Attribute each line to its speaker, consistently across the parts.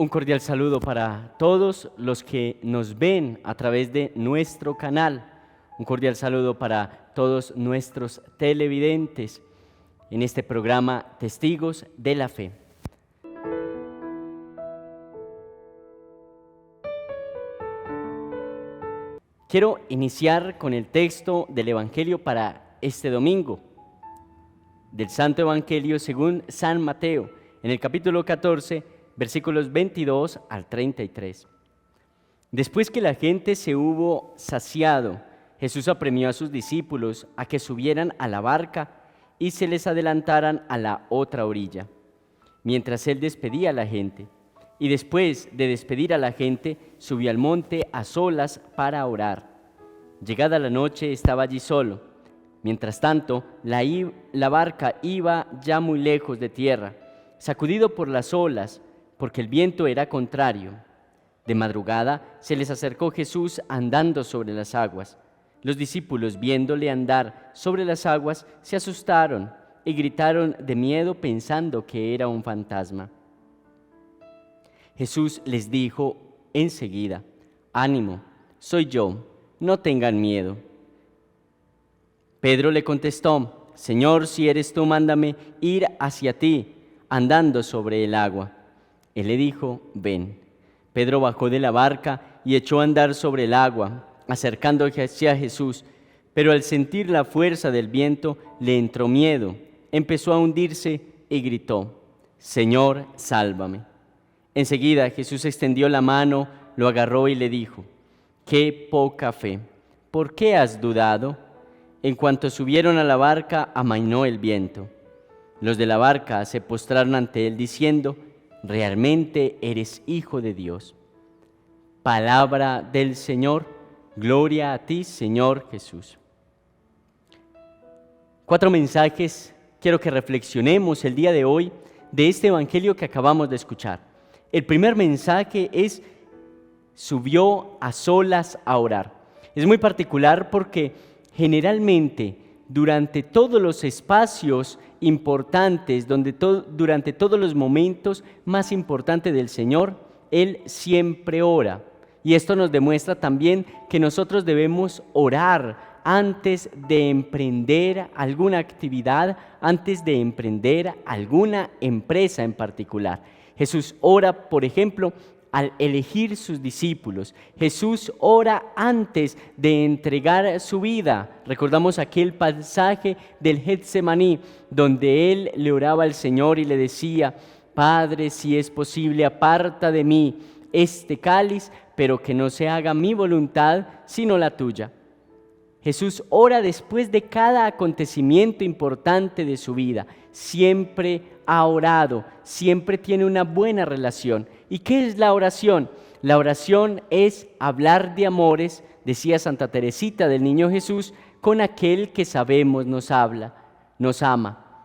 Speaker 1: Un cordial saludo para todos los que nos ven a través de nuestro canal. Un cordial saludo para todos nuestros televidentes en este programa Testigos de la Fe. Quiero iniciar con el texto del Evangelio para este domingo, del Santo Evangelio según San Mateo, en el capítulo 14, versículos 22 al 33. Después que la gente se hubo saciado, Jesús apremió a sus discípulos a que subieran a la barca y se les adelantaran a la otra orilla, mientras él despedía a la gente. Y después de despedir a la gente, subió al monte a solas para orar. Llegada la noche, estaba allí solo. Mientras tanto, la barca iba ya muy lejos de tierra, sacudido por las olas, porque el viento era contrario. De madrugada se les acercó Jesús andando sobre las aguas. Los discípulos, viéndole andar sobre las aguas, se asustaron y gritaron de miedo pensando que era un fantasma. Jesús les dijo enseguida: «Ánimo, soy yo, no tengan miedo». Pedro le contestó: «Señor, si eres tú, mándame ir hacia ti, andando sobre el agua». Él le dijo: «Ven». Pedro bajó de la barca y echó a andar sobre el agua, acercándose hacia Jesús, pero al sentir la fuerza del viento le entró miedo, empezó a hundirse y gritó: «Señor, sálvame». Enseguida Jesús extendió la mano, lo agarró y le dijo: «Qué poca fe, ¿por qué has dudado?». En cuanto subieron a la barca, amainó el viento. Los de la barca se postraron ante él diciendo: «Realmente eres Hijo de Dios». Palabra del Señor, gloria a ti, Señor Jesús. 4 mensajes quiero que reflexionemos el día de hoy de este evangelio que acabamos de escuchar. El primer mensaje es: subió a solas a orar. Es muy particular porque generalmente durante todos los espacios importantes, durante todos los momentos más importantes del Señor, Él siempre ora. Y esto nos demuestra también que nosotros debemos orar antes de emprender alguna actividad, antes de emprender alguna empresa en particular. Jesús ora, por ejemplo, al elegir sus discípulos. Jesús ora antes de entregar su vida. Recordamos aquel pasaje del Getsemaní, donde él le oraba al Señor y le decía: «Padre, si es posible, aparta de mí este cáliz, pero que no se haga mi voluntad, sino la tuya». Jesús ora después de cada acontecimiento importante de su vida. Siempre ha orado, siempre tiene una buena relación. ¿Y qué es la oración? La oración es hablar de amores, decía Santa Teresita del Niño Jesús, con aquel que sabemos nos habla, nos ama.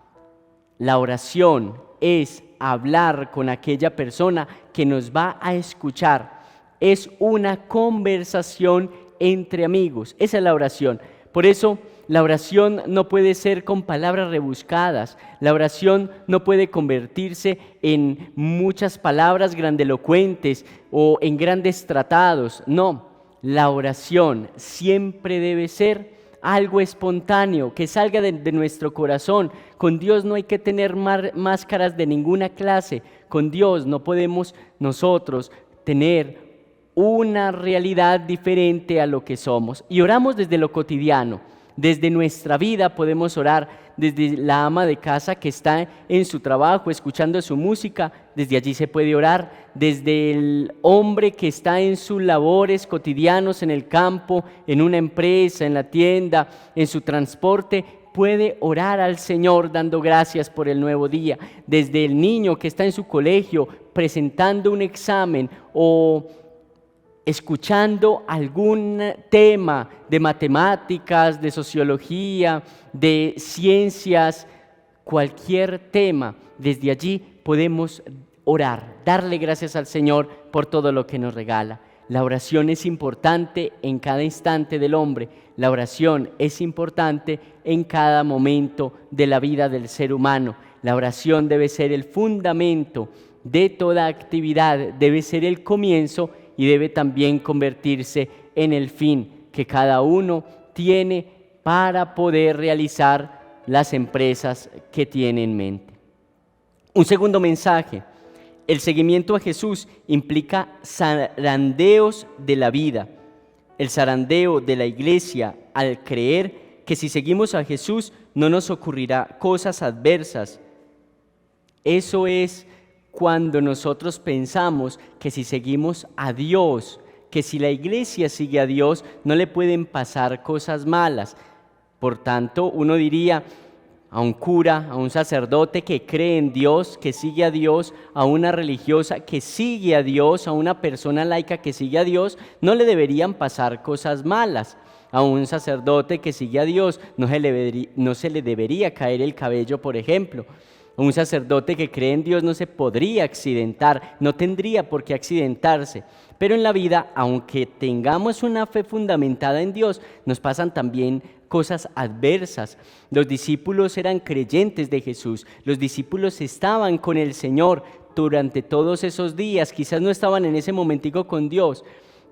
Speaker 1: La oración es hablar con aquella persona que nos va a escuchar. Es una conversación entre amigos. Esa es la oración. Por eso la oración no puede ser con palabras rebuscadas. La oración no puede convertirse en muchas palabras grandilocuentes o en grandes tratados. No, la oración siempre debe ser algo espontáneo, que salga de nuestro corazón. Con Dios no hay que tener máscaras de ninguna clase. Con Dios no podemos nosotros tener una realidad diferente a lo que somos. Y oramos desde lo cotidiano. Desde nuestra vida podemos orar, desde la ama de casa que está en su trabajo escuchando su música, desde allí se puede orar, desde el hombre que está en sus labores cotidianos en el campo, en una empresa, en la tienda, en su transporte, puede orar al Señor dando gracias por el nuevo día. Desde el niño que está en su colegio presentando un examen o escuchando algún tema de matemáticas, de sociología, de ciencias, cualquier tema, desde allí podemos orar, darle gracias al Señor por todo lo que nos regala. La oración es importante en cada instante del hombre. La oración es importante en cada momento de la vida del ser humano. La oración debe ser el fundamento de toda actividad debe ser el comienzo y debe también convertirse en el fin que cada uno tiene para poder realizar las empresas que tiene en mente. Un segundo mensaje: el seguimiento a Jesús implica zarandeos de la vida. El zarandeo de la iglesia al creer que si seguimos a Jesús no nos ocurrirá cosas adversas. Eso es cuando nosotros pensamos que si seguimos a Dios, que si la iglesia sigue a Dios, no le pueden pasar cosas malas. Por tanto, uno diría a un cura, a un sacerdote que cree en Dios, que sigue a Dios, a una religiosa que sigue a Dios, a una persona laica que sigue a Dios, no le deberían pasar cosas malas. A un sacerdote que sigue a Dios no se le debería caer el cabello, por ejemplo. Un sacerdote que cree en Dios no se podría accidentar, no tendría por qué accidentarse. Pero en la vida, aunque tengamos una fe fundamentada en Dios, nos pasan también cosas adversas. Los discípulos eran creyentes de Jesús, los discípulos estaban con el Señor durante todos esos días, quizás no estaban en ese momentico con Dios,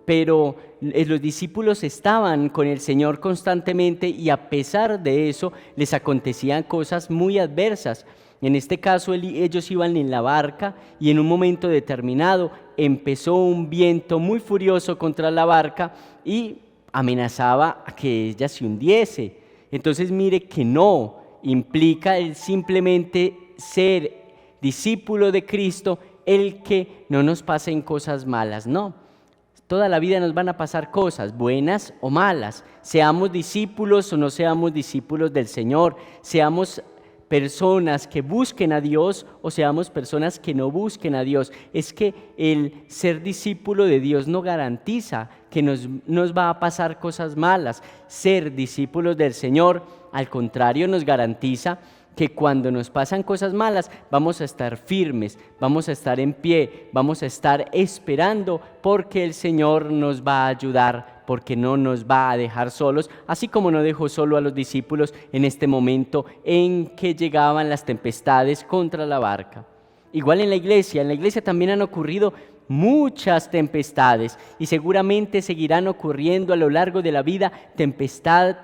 Speaker 1: pero los discípulos estaban con el Señor constantemente y a pesar de eso les acontecían cosas muy adversas. En este caso ellos iban en la barca y en un momento determinado empezó un viento muy furioso contra la barca y amenazaba a que ella se hundiese. Entonces mire que no implica el simplemente ser discípulo de Cristo el que no nos pasen cosas malas, no. Toda la vida nos van a pasar cosas, buenas o malas, seamos discípulos o no seamos discípulos del Señor, seamos personas que busquen a Dios o seamos personas que no busquen a Dios. Es que el ser discípulo de Dios no garantiza que nos va a pasar cosas malas. Ser discípulos del Señor, al contrario, nos garantiza que cuando nos pasan cosas malas vamos a estar firmes, vamos a estar en pie, vamos a estar esperando porque el Señor nos va a ayudar, porque no nos va a dejar solos, así como no dejó solo a los discípulos en este momento en que llegaban las tempestades contra la barca. Igual en la iglesia también han ocurrido muchas tempestades y seguramente seguirán ocurriendo a lo largo de la vida, tempestad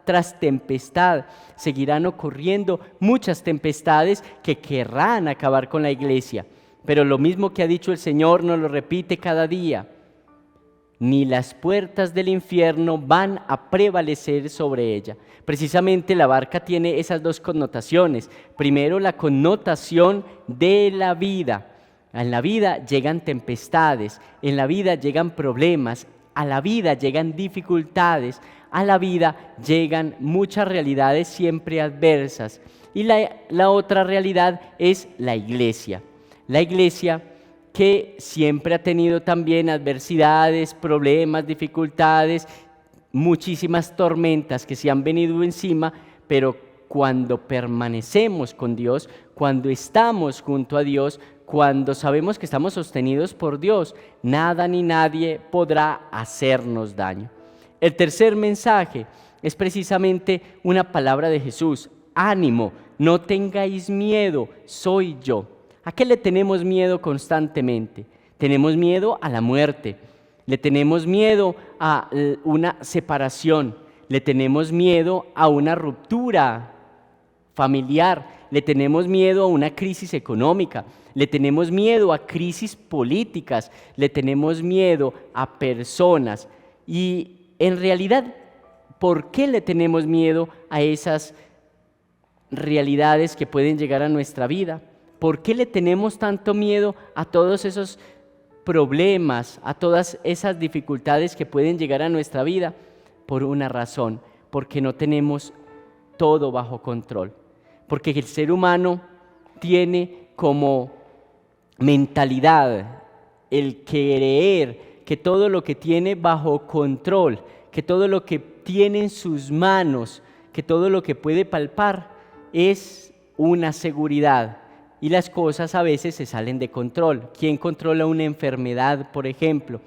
Speaker 1: tras tempestad. Seguirán ocurriendo muchas tempestades que querrán acabar con la iglesia. Pero lo mismo que ha dicho el Señor nos lo repite cada día. Ni las puertas del infierno van a prevalecer sobre ella. Precisamente la barca tiene esas dos connotaciones. Primero, la connotación de la vida. En la vida llegan tempestades, en la vida llegan problemas, a la vida llegan dificultades, a la vida llegan muchas realidades siempre adversas. Y la otra realidad es la iglesia. La iglesia que siempre ha tenido también adversidades, problemas, dificultades, muchísimas tormentas que se han venido encima, pero cuando permanecemos con Dios, cuando estamos junto a Dios, cuando sabemos que estamos sostenidos por Dios, nada ni nadie podrá hacernos daño. El tercer mensaje es precisamente una palabra de Jesús: ánimo, no tengáis miedo, soy yo. ¿A qué le tenemos miedo constantemente? Tenemos miedo a la muerte, le tenemos miedo a una separación, le tenemos miedo a una ruptura familiar, le tenemos miedo a una crisis económica, le tenemos miedo a crisis políticas, le tenemos miedo a personas. Y en realidad, ¿por qué le tenemos miedo a esas realidades que pueden llegar a nuestra vida? ¿Por qué le tenemos tanto miedo a todos esos problemas, a todas esas dificultades que pueden llegar a nuestra vida? Por una razón, porque no tenemos todo bajo control. Porque el ser humano tiene como mentalidad el creer que todo lo que tiene bajo control, que todo lo que tiene en sus manos, que todo lo que puede palpar es una seguridad. Y las cosas a veces se salen de control. ¿Quién controla una enfermedad, por ejemplo?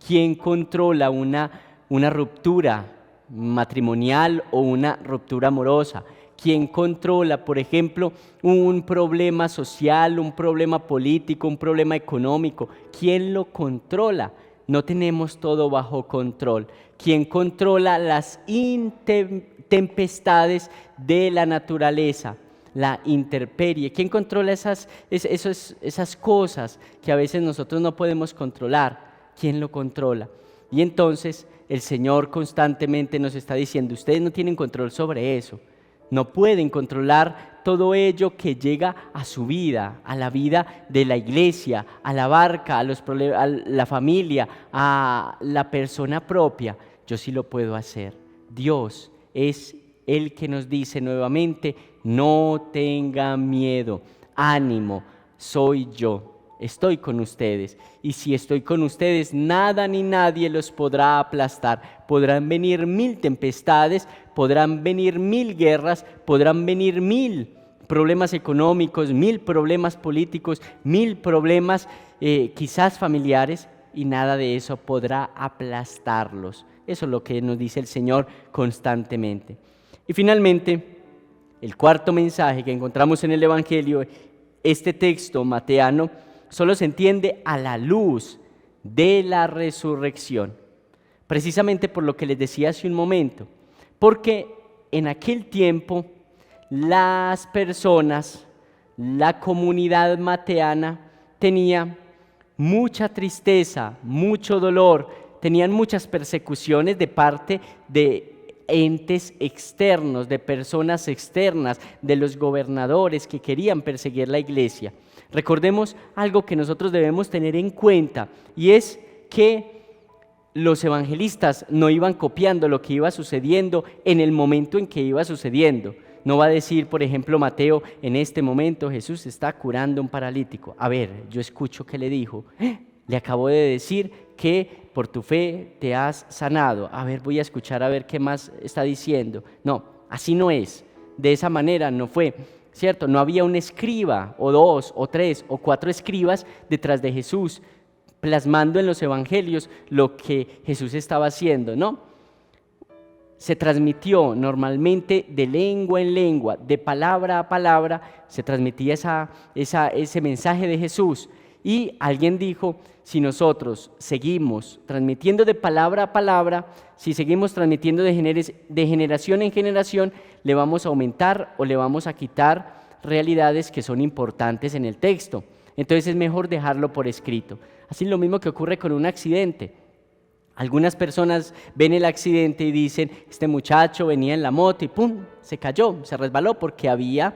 Speaker 1: ¿Quién controla una ruptura matrimonial o una ruptura amorosa? ¿Quién controla, por ejemplo, un problema social, un problema político, un problema económico? ¿Quién lo controla? No tenemos todo bajo control. ¿Quién controla las tempestades de la naturaleza? La intemperie. ¿Quién controla esas cosas que a veces nosotros no podemos controlar? ¿Quién lo controla? Y entonces el Señor constantemente nos está diciendo, ustedes no tienen control sobre eso. No pueden controlar todo ello que llega a su vida, a la vida de la iglesia, a la barca, a la familia, a la persona propia. Yo sí lo puedo hacer. Dios es el que nos dice nuevamente, no tengan miedo, ánimo, soy yo. Estoy con ustedes, y si estoy con ustedes, nada ni nadie los podrá aplastar. Podrán venir 1000 tempestades, podrán venir 1000 guerras, podrán venir 1000 problemas económicos, 1000 problemas políticos, 1000 problemas quizás familiares, y nada de eso podrá aplastarlos. Eso es lo que nos dice el Señor constantemente. Y finalmente, el cuarto mensaje que encontramos en el Evangelio, este texto mateano, solo se entiende a la luz de la resurrección, precisamente por lo que les decía hace un momento, porque en aquel tiempo las personas, la comunidad mateana tenía mucha tristeza, mucho dolor, tenían muchas persecuciones de parte de entes externos, de personas externas, de los gobernadores que querían perseguir la iglesia. Recordemos algo que nosotros debemos tener en cuenta, y es que los evangelistas no iban copiando lo que iba sucediendo en el momento en que iba sucediendo. No va a decir, por ejemplo, Mateo, en este momento Jesús está curando a un paralítico. A ver, yo escucho que le dijo, le acabo de decir que por tu fe te has sanado. A ver, voy a escuchar a ver qué más está diciendo. No, así no es. De esa manera no fue. ¿Cierto? No había un escriba, o 2, o 3, o 4 escribas detrás de Jesús, plasmando en los evangelios lo que Jesús estaba haciendo, ¿no? Se transmitió normalmente de lengua en lengua, de palabra a palabra, se transmitía ese mensaje de Jesús. Y alguien dijo, si nosotros seguimos transmitiendo de palabra a palabra, si seguimos transmitiendo de generación en generación, le vamos a aumentar o le vamos a quitar realidades que son importantes en el texto. Entonces es mejor dejarlo por escrito. Así lo mismo que ocurre con un accidente. Algunas personas ven el accidente y dicen, este muchacho venía en la moto y ¡pum!, se cayó, se resbaló porque había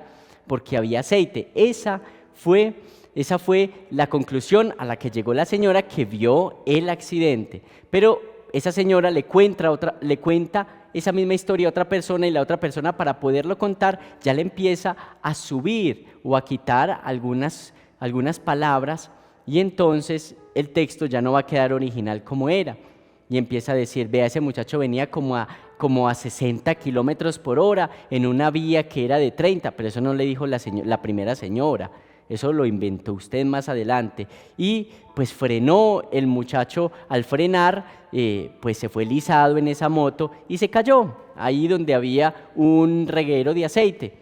Speaker 1: aceite. Esa fue la conclusión a la que llegó la señora que vio el accidente. Pero esa señora le cuenta esa misma historia a otra persona, y la otra persona, para poderlo contar, ya le empieza a subir o a quitar algunas palabras, y entonces el texto ya no va a quedar original como era. Y empieza a decir, vea, ese muchacho venía como a 60 kilómetros por hora en una vía que era de 30, pero eso no le dijo la primera señora. Eso lo inventó usted más adelante. Y pues frenó el muchacho. Al frenar, pues se fue lisado en esa moto y se cayó ahí donde había un reguero de aceite.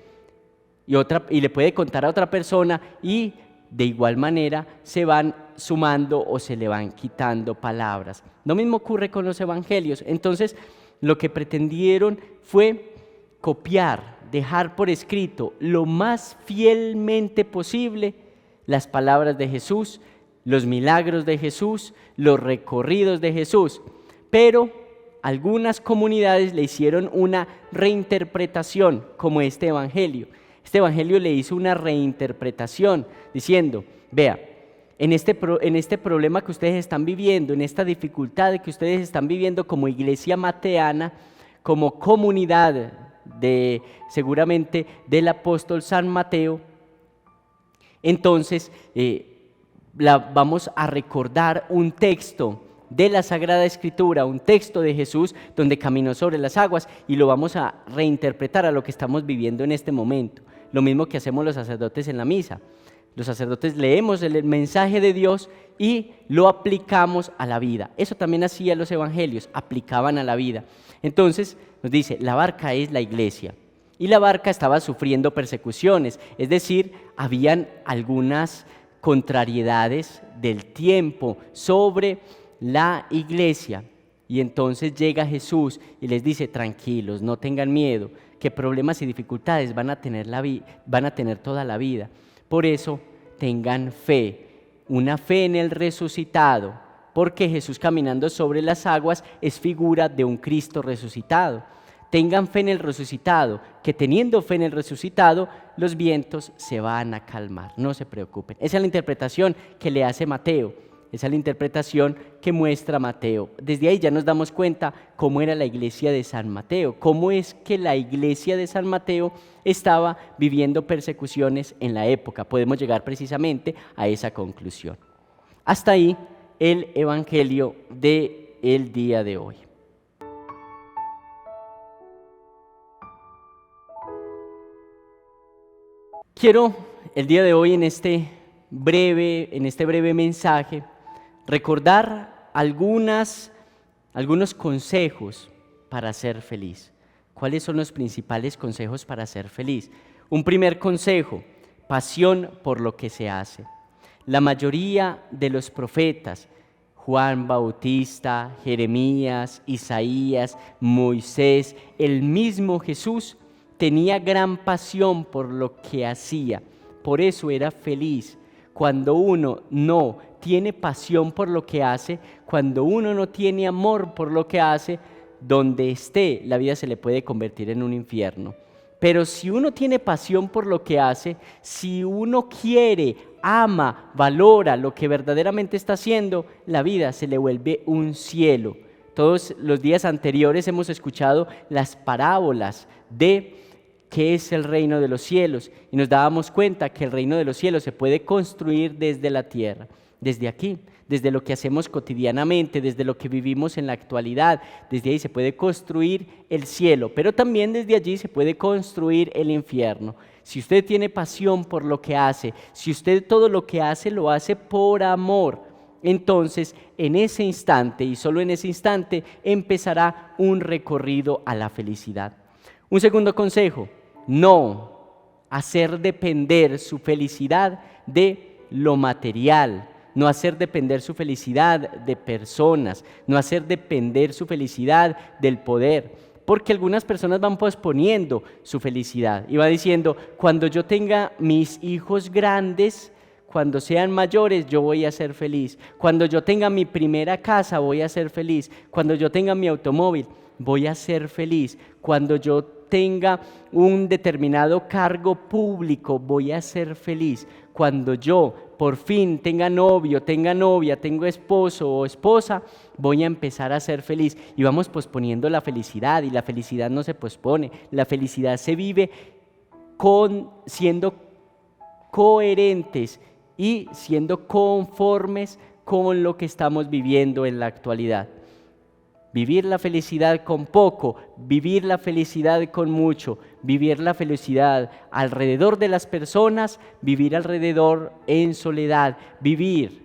Speaker 1: Y le puede contar a otra persona, y de igual manera se van sumando o se le van quitando palabras. Lo mismo ocurre con los evangelios. Entonces, lo que pretendieron fue copiar, dejar por escrito lo más fielmente posible las palabras de Jesús, los milagros de Jesús, los recorridos de Jesús. Pero algunas comunidades le hicieron una reinterpretación, como este evangelio. Este evangelio le hizo una reinterpretación diciendo, vea, en este problema que ustedes están viviendo, en esta dificultad que ustedes están viviendo como iglesia mateana, como comunidad seguramente del apóstol San Mateo, entonces vamos a recordar un texto de la Sagrada Escritura, un texto de Jesús donde caminó sobre las aguas, y lo vamos a reinterpretar a lo que estamos viviendo en este momento. Lo mismo que hacemos los sacerdotes en la misa. Los sacerdotes leemos el mensaje de Dios y lo aplicamos a la vida. Eso también hacían los evangelios, aplicaban a la vida. Entonces nos dice, la barca es la iglesia. y la barca estaba sufriendo persecuciones, es decir, habían algunas contrariedades del tiempo sobre la iglesia. Y entonces llega Jesús y les dice: tranquilos, no tengan miedo, que problemas y dificultades van a tener toda la vida. Por eso tengan fe, una fe en el resucitado, porque Jesús caminando sobre las aguas es figura de un Cristo resucitado. Tengan fe en el resucitado, que teniendo fe en el resucitado, los vientos se van a calmar, no se preocupen. Esa es la interpretación que le hace Mateo, esa es la interpretación que muestra Mateo. Desde ahí ya nos damos cuenta cómo era la iglesia de San Mateo, cómo es que la iglesia de San Mateo estaba viviendo persecuciones en la época. Podemos llegar precisamente a esa conclusión. Hasta ahí el evangelio del día de hoy. Quiero el día de hoy en este breve mensaje recordar algunos consejos para ser feliz. ¿Cuáles son los principales consejos para ser feliz? Un primer consejo: pasión por lo que se hace. La mayoría de los profetas, Juan Bautista, Jeremías, Isaías, Moisés, el mismo Jesús, tenía gran pasión por lo que hacía, por eso era feliz. Cuando uno no tiene pasión por lo que hace, cuando uno no tiene amor por lo que hace, donde esté, la vida se le puede convertir en un infierno. Pero si uno tiene pasión por lo que hace, si uno quiere, ama, valora lo que verdaderamente está haciendo, la vida se le vuelve un cielo. Todos los días anteriores hemos escuchado las parábolas de qué es el reino de los cielos y nos dábamos cuenta que el reino de los cielos se puede construir desde la tierra, desde aquí, desde lo que hacemos cotidianamente, desde lo que vivimos en la actualidad. Desde ahí se puede construir el cielo, pero también desde allí se puede construir el infierno. Si usted tiene pasión por lo que hace, si usted todo lo que hace lo hace por amor, entonces en ese instante y solo en ese instante empezará un recorrido a la felicidad. Un segundo consejo: no hacer depender su felicidad de lo material, no hacer depender su felicidad de personas, no hacer depender su felicidad del poder, porque algunas personas van posponiendo su felicidad y va diciendo: cuando yo tenga mis hijos grandes, cuando sean mayores, yo voy a ser feliz. Cuando yo tenga mi primera casa, voy a ser feliz. Cuando yo tenga mi automóvil, voy a ser feliz. Cuando yo tenga un determinado cargo público, voy a ser feliz. Cuando yo por fin tenga novio, tenga novia, tengo esposo o esposa, voy a empezar a ser feliz. Y vamos posponiendo la felicidad, y la felicidad no se pospone. La felicidad se vive siendo coherentes y siendo conformes con lo que estamos viviendo en la actualidad. Vivir la felicidad con poco, vivir la felicidad con mucho, vivir la felicidad alrededor de las personas, vivir alrededor en soledad, vivir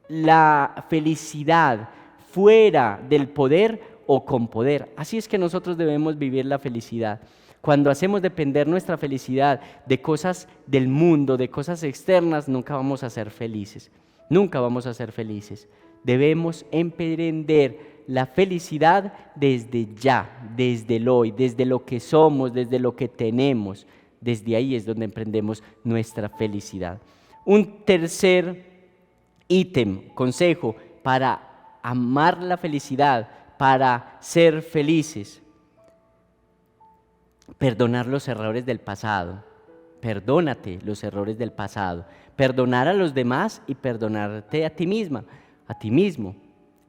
Speaker 1: la felicidad fuera del poder o con poder. Así es que nosotros debemos vivir la felicidad. Cuando hacemos depender nuestra felicidad de cosas del mundo, de cosas externas, nunca vamos a ser felices. Nunca vamos a ser felices. Debemos emprender la felicidad desde ya, desde el hoy, desde lo que somos, desde lo que tenemos. Desde ahí es donde emprendemos nuestra felicidad. Un tercer consejo para amar la felicidad, para ser felices: perdonar los errores del pasado. Perdónate los errores del pasado. Perdonar a los demás y perdonarte a ti misma, a ti mismo.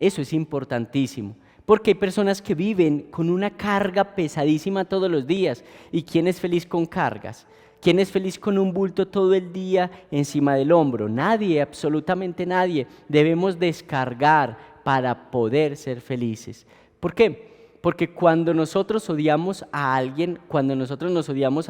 Speaker 1: Eso es importantísimo, porque hay personas que viven con una carga pesadísima todos los días. ¿Y quién es feliz con cargas? ¿Quién es feliz con un bulto todo el día encima del hombro? Nadie, absolutamente nadie. Debemos descargar para poder ser felices. ¿Por qué? Porque cuando nosotros odiamos a alguien, cuando nosotros nos odiamos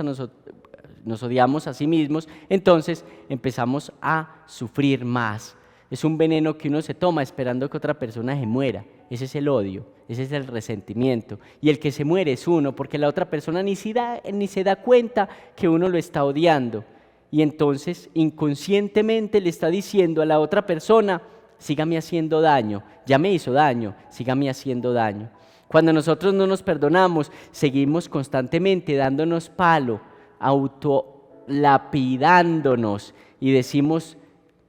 Speaker 1: a sí mismos, entonces empezamos a sufrir más. Es un veneno que uno se toma esperando que otra persona se muera. ese es el odio, ese es el resentimiento. Y el que se muere es uno, porque la otra persona ni se da cuenta que uno lo está odiando. Y entonces inconscientemente le está diciendo a la otra persona: sígame haciendo daño, ya me hizo daño, sígame haciendo daño. Cuando nosotros no nos perdonamos, seguimos constantemente dándonos palo, autolapidándonos, y decimos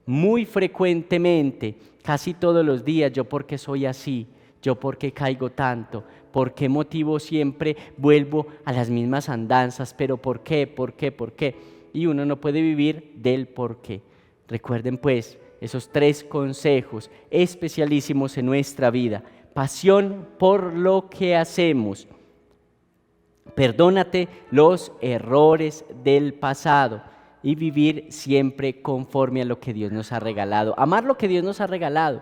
Speaker 1: muy frecuentemente, casi todos los días: yo por qué soy así, yo por qué caigo tanto, por qué motivo siempre vuelvo a las mismas andanzas, pero por qué, por qué, por qué. Y uno no puede vivir del por qué. Recuerden pues esos 3 consejos especialísimos en nuestra vida: pasión por lo que hacemos, perdónate los errores del pasado y vivir siempre conforme a lo que Dios nos ha regalado. Amar lo que Dios nos ha regalado,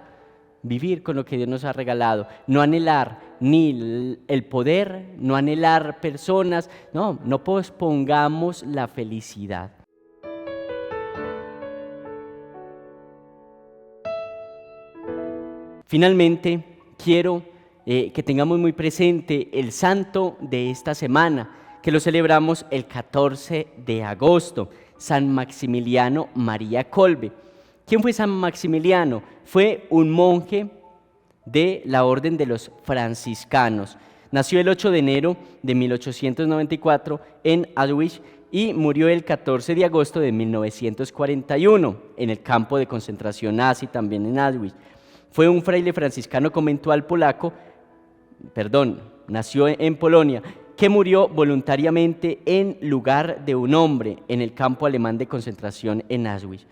Speaker 1: vivir con lo que Dios nos ha regalado, no anhelar ni el poder, no anhelar personas, no pospongamos la felicidad. Finalmente, quiero que tengamos muy presente el santo de esta semana, que lo celebramos el 14 de agosto, San Maximiliano María Kolbe. ¿Quién fue San Maximiliano? Fue un monje de la orden de los franciscanos. Nació el 8 de enero de 1894 en Auschwitz y murió el 14 de agosto de 1941 en el campo de concentración nazi, también en Auschwitz. Fue un fraile franciscano conventual nació en Polonia, que murió voluntariamente en lugar de un hombre en el campo alemán de concentración en Auschwitz,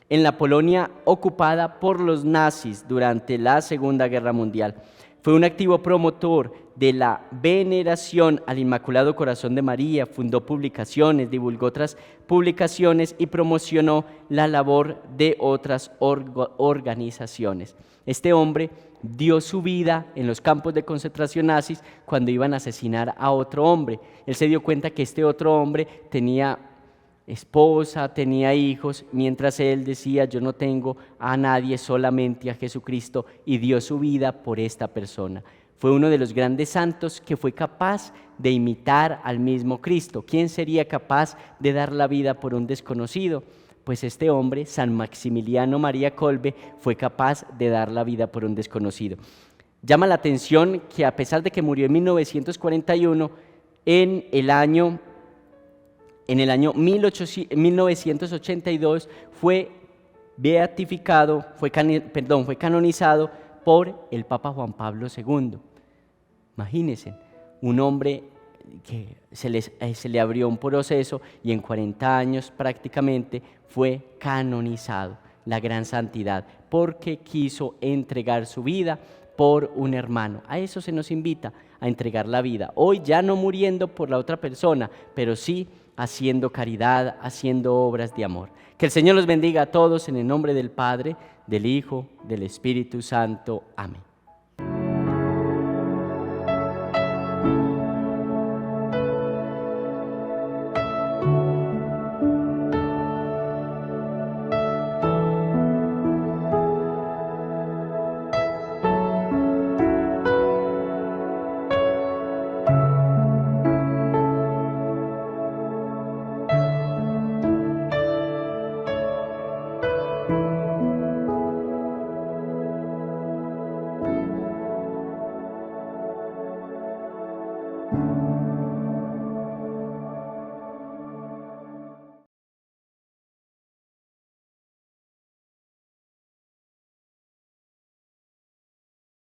Speaker 1: en la Polonia ocupada por los nazis durante la Segunda Guerra Mundial. Fue un activo promotor de la veneración al Inmaculado Corazón de María, fundó publicaciones, divulgó otras publicaciones y promocionó la labor de otras organizaciones. Este hombre dio su vida en los campos de concentración nazis cuando iban a asesinar a otro hombre. Él se dio cuenta que este otro hombre tenía esposa, tenía hijos, mientras él decía: yo no tengo a nadie, solamente a Jesucristo, y dio su vida por esta persona. Fue uno de los grandes santos que fue capaz de imitar al mismo Cristo. ¿Quién sería capaz de dar la vida por un desconocido? Pues este hombre, San Maximiliano María Kolbe, fue capaz de dar la vida por un desconocido. Llama la atención que, a pesar de que murió en 1941, en el año 1982 fue canonizado por el Papa Juan Pablo II. Imagínense, un hombre que se le abrió un proceso y en 40 años prácticamente fue canonizado, la gran santidad, porque quiso entregar su vida por un hermano. A eso se nos invita, a entregar la vida. Hoy ya no muriendo por la otra persona, pero sí haciendo caridad, haciendo obras de amor. Que el Señor los bendiga a todos en el nombre del Padre, del Hijo, del Espíritu Santo. Amén.